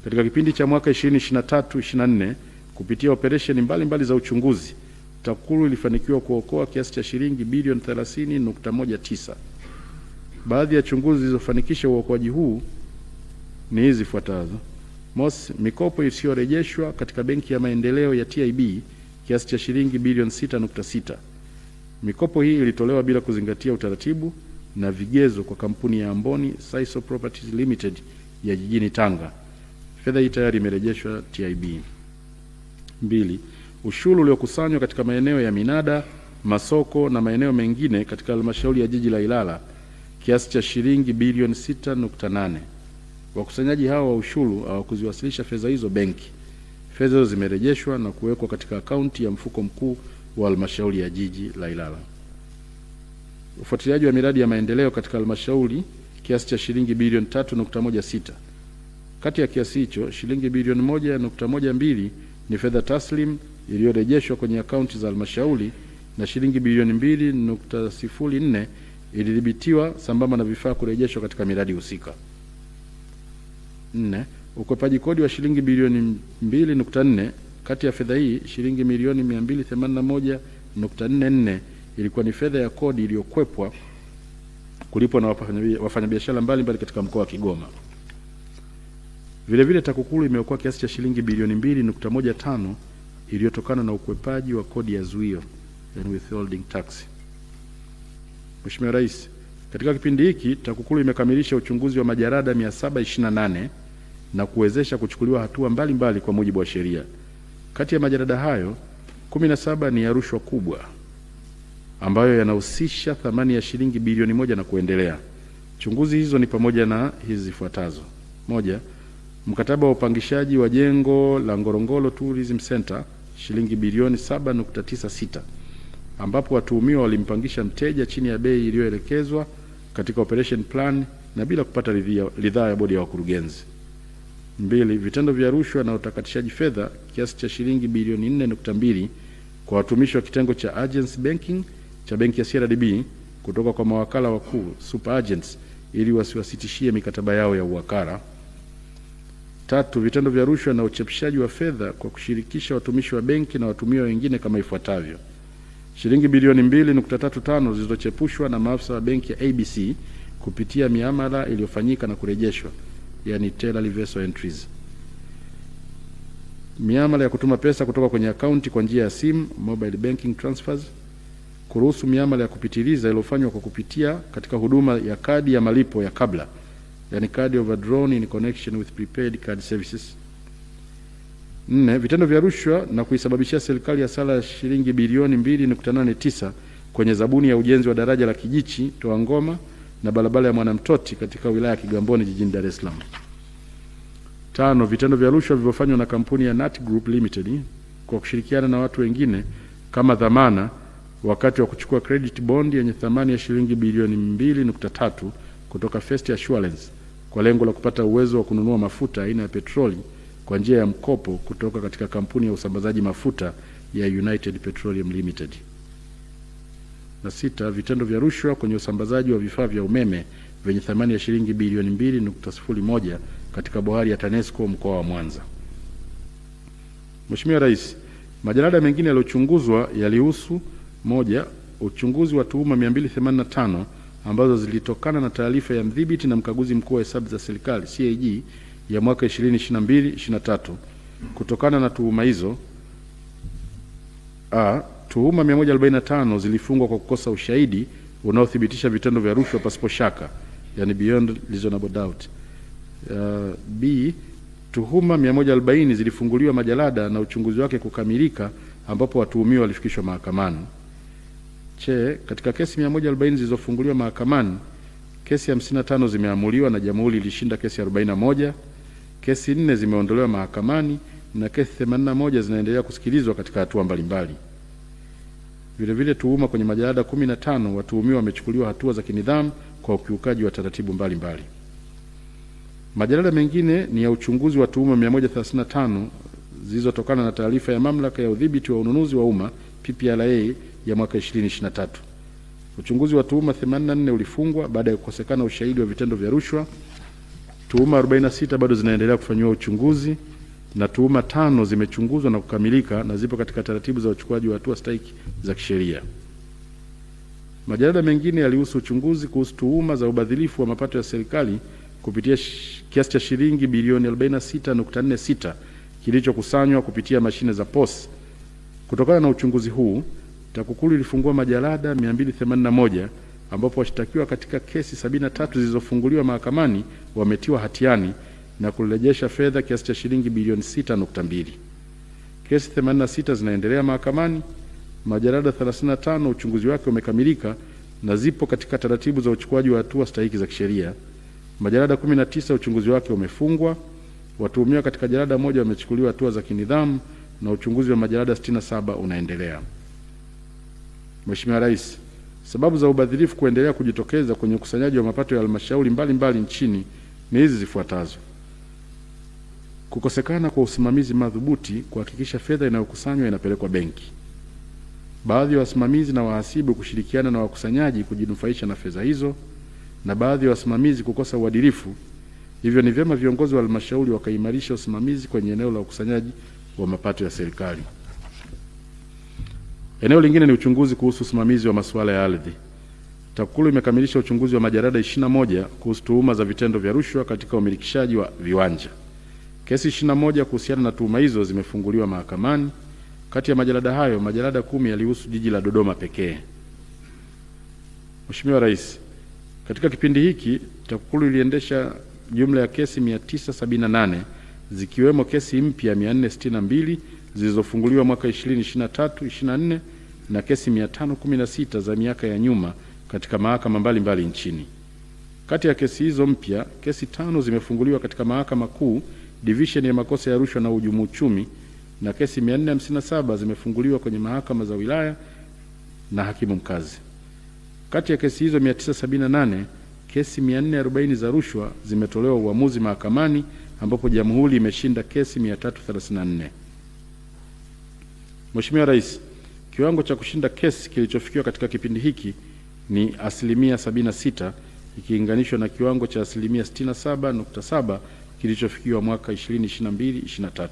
Katika kipindi cha mwaka 2023-24 kupitia operesheni mbalimbali za uchunguzi, TAKUKURU ilifanikiwa kuokoa kiasi cha shilingi bilioni 30.19. Baadhi ya chunguzi zilizofanikisha uokoaji huu ni hizi zifuatazo. Mosi, mikopo isiyorejeshwa katika Benki ya Maendeleo ya TIB kiasi cha shilingi bilioni 6.6. Mikopo hii ilitolewa bila kuzingatia utaratibu na vigezo kwa kampuni ya Amboni Saiso Properties Limited ya jijini Tanga. Fedha hii tayari imerejeshwa TIB. 2. Ushuru uliokusanywa katika maeneo ya minada, masoko na maeneo mengine katika halmashauri ya jiji la Ilala kiasi cha shilingi bilioni 6.8. Wakusanyaji hao wa ushuru hawakuziwasilisha fedha hizo benki. Fedha hizo zimerejeshwa na kuwekwa katika akaunti ya mfuko mkuu wa halmashauri ya jiji la Ilala. Ufuatiliaji wa miradi ya maendeleo katika halmashauri kiasi cha shilingi bilioni 3.16. Kati ya kiasi hicho, shilingi bilioni 1.12 ni fedha taslim iliyorejeshwa kwenye akaunti za halmashauri na shilingi bilioni 2.04 ilidhibitiwa sambamba na vifaa kurejeshwa katika miradi husika. 4. Ukwepaji kodi wa shilingi bilioni 2.4. Kati ya fedha hii, shilingi milioni 281.44 ilikuwa ni fedha ya kodi iliyokwepwa kulipwa na wafanyabiashara mbalimbali katika mkoa wa Kigoma. Vile vile TAKUKURU imeokoa kiasi cha shilingi bilioni 2.15 iliyotokana na ukwepaji wa kodi ya zuio, yani withholding tax. Mheshimiwa Rais, katika kipindi hiki TAKUKURU imekamilisha uchunguzi wa majarada 728 na kuwezesha kuchukuliwa hatua mbalimbali kwa mujibu wa sheria. Kati ya majarada hayo 17 ni ya rushwa kubwa ambayo yanahusisha thamani ya shilingi bilioni 1 na kuendelea. Chunguzi hizo ni pamoja na hizi zifuatazo. 1. Mkataba wa upangishaji wa jengo la Ngorongoro Tourism Center shilingi bilioni 7.96 ambapo watuhumiwa walimpangisha mteja chini ya bei iliyoelekezwa katika operation plan na bila kupata ridhaa ya bodi ya wakurugenzi. 2. Vitendo vya rushwa na utakatishaji fedha kiasi cha shilingi bilioni 4.2 kwa watumishi wa kitengo cha agency banking cha benki ya CRDB kutoka kwa mawakala wakuu super agents ili wasiwasitishie mikataba yao ya uwakala. 3. Vitendo vya rushwa na uchapishaji wa fedha kwa kushirikisha watumishi wa benki na watumiwa wengine kama ifuatavyo. Shilingi bilioni 2.35 zilizochepushwa na maafisa wa benki ya ABC kupitia miamala iliyofanyika na kurejeshwa, yani teller reversal entries. Miamala ya kutuma pesa kutoka kwenye akaunti kwa njia ya simu, mobile banking transfers. Kuruhusu miamala ya kupitiliza iliyofanywa kwa kupitia katika huduma ya kadi ya malipo ya kabla, yani card overdrawn in connection with prepaid card services. 4. Vitendo vya rushwa na kuisababishia serikali hasara ya shilingi bilioni 2.89 kwenye zabuni ya ujenzi wa daraja la Kijichi Toa Ngoma na barabara ya Mwanamtoti katika wilaya ya Kigamboni jijini Dar es Salaam. 5. Vitendo vya rushwa vilivyofanywa na kampuni ya Nat Group Limited kwa kushirikiana na watu wengine kama dhamana wakati wa kuchukua credit bond yenye thamani ya shilingi bilioni 2.3 kutoka First Assurance kwa lengo la kupata uwezo wa kununua mafuta aina ya petroli kwa njia ya mkopo kutoka katika kampuni ya usambazaji mafuta ya United Petroleum Limited. Na 6. Vitendo vya rushwa kwenye usambazaji wa vifaa vya umeme vyenye thamani ya shilingi bilioni 2.01 katika bohari ya TANESCO mkoa wa Mwanza. Mheshimiwa Rais, majalada mengine yaliyochunguzwa yalihusu: 1. Uchunguzi wa tuhuma 285 ambazo zilitokana na taarifa ya mdhibiti na mkaguzi mkuu wa hesabu za serikali CAG ya mwaka 2022-23. Kutokana na tuhuma hizo, tuhuma 145 zilifungwa kwa kukosa ushahidi unaothibitisha vitendo vya rushwa pasipo shaka, yani beyond reasonable doubt. B. Tuhuma 140 zilifunguliwa majalada na uchunguzi wake kukamilika ambapo watuhumiwa walifikishwa mahakamani. Katika kesi 140 zilizofunguliwa mahakamani, kesi 55 zimeamuliwa na jamhuri ilishinda kesi 41, kesi 4 zimeondolewa mahakamani na kesi 81 zinaendelea kusikilizwa katika hatua mbalimbali. Vile vile tuhuma kwenye majalada 15 watuhumiwa wamechukuliwa hatua za kinidhamu kwa ukiukaji wa taratibu mbalimbali. Majalada mengine ni ya uchunguzi wa tuhuma 135 zilizotokana na taarifa ya mamlaka ya udhibiti wa ununuzi wa umma PPRA ya mwaka 2023. Uchunguzi wa tuhuma 84 ulifungwa baada ya kukosekana ushahidi wa vitendo vya rushwa. Tuhuma 46 bado zinaendelea kufanyiwa uchunguzi na tuhuma 5 zimechunguzwa na kukamilika na zipo katika taratibu za uchukuaji wa hatua stahiki za kisheria. Majalada mengine yalihusu uchunguzi kuhusu tuhuma za ubadhilifu wa mapato ya serikali kupitia kiasi cha shilingi bilioni 46.46 kilichokusanywa kupitia mashine za POS. Kutokana na uchunguzi huu, TAKUKURU ilifungua majalada 281 ambapo washtakiwa katika kesi 73 zilizofunguliwa mahakamani wametiwa hatiani na kurejesha fedha kiasi cha shilingi bilioni 6.2. Kesi 86 zinaendelea mahakamani. Majalada 35 uchunguzi wake umekamilika na zipo katika taratibu za uchukuaji wa hatua stahiki za kisheria. Majalada 19 uchunguzi wake umefungwa. Watuhumiwa katika jalada moja wamechukuliwa hatua za kinidhamu na uchunguzi wa majalada 67 unaendelea. Mheshimiwa Rais, sababu za ubadhirifu kuendelea kujitokeza kwenye ukusanyaji wa mapato ya halmashauri mbalimbali nchini ni hizi zifuatazo: kukosekana kwa usimamizi madhubuti kuhakikisha fedha inayokusanywa inapelekwa benki. Baadhi ya wasimamizi na wahasibu kushirikiana na wakusanyaji kujinufaisha na fedha hizo, na baadhi ya wasimamizi kukosa uadilifu. Hivyo ni vyema viongozi wa halmashauri wakaimarisha usimamizi kwenye eneo la ukusanyaji wa mapato ya serikali. Eneo lingine ni uchunguzi kuhusu usimamizi wa masuala ya ardhi. TAKUKURU imekamilisha uchunguzi wa majalada 21 kuhusu tuhuma za vitendo vya rushwa katika umilikishaji wa viwanja. Kesi 21 kuhusiana na tuhuma hizo zimefunguliwa mahakamani. Kati ya majalada hayo, majalada 10 yalihusu jiji la Dodoma pekee. Mheshimiwa Rais, katika kipindi hiki TAKUKURU iliendesha jumla ya kesi 978 zikiwemo kesi mpya 462 zilizofunguliwa mwaka 2023-24 na kesi 516 za miaka ya nyuma katika mahakama mbalimbali nchini. Kati ya kesi hizo mpya, kesi 5 zimefunguliwa katika Mahakama Kuu Division ya makosa ya rushwa na uhujumu uchumi, na kesi 457 zimefunguliwa kwenye mahakama za wilaya na hakimu mkazi. Kati ya kesi hizo 978, kesi 440 za rushwa zimetolewa uamuzi mahakamani ambapo Jamhuri imeshinda kesi 334. Mheshimiwa Rais, kiwango cha kushinda kesi kilichofikiwa katika kipindi hiki ni 76% ikilinganishwa na kiwango cha 67.7 kilichofikiwa mwaka 2022-23.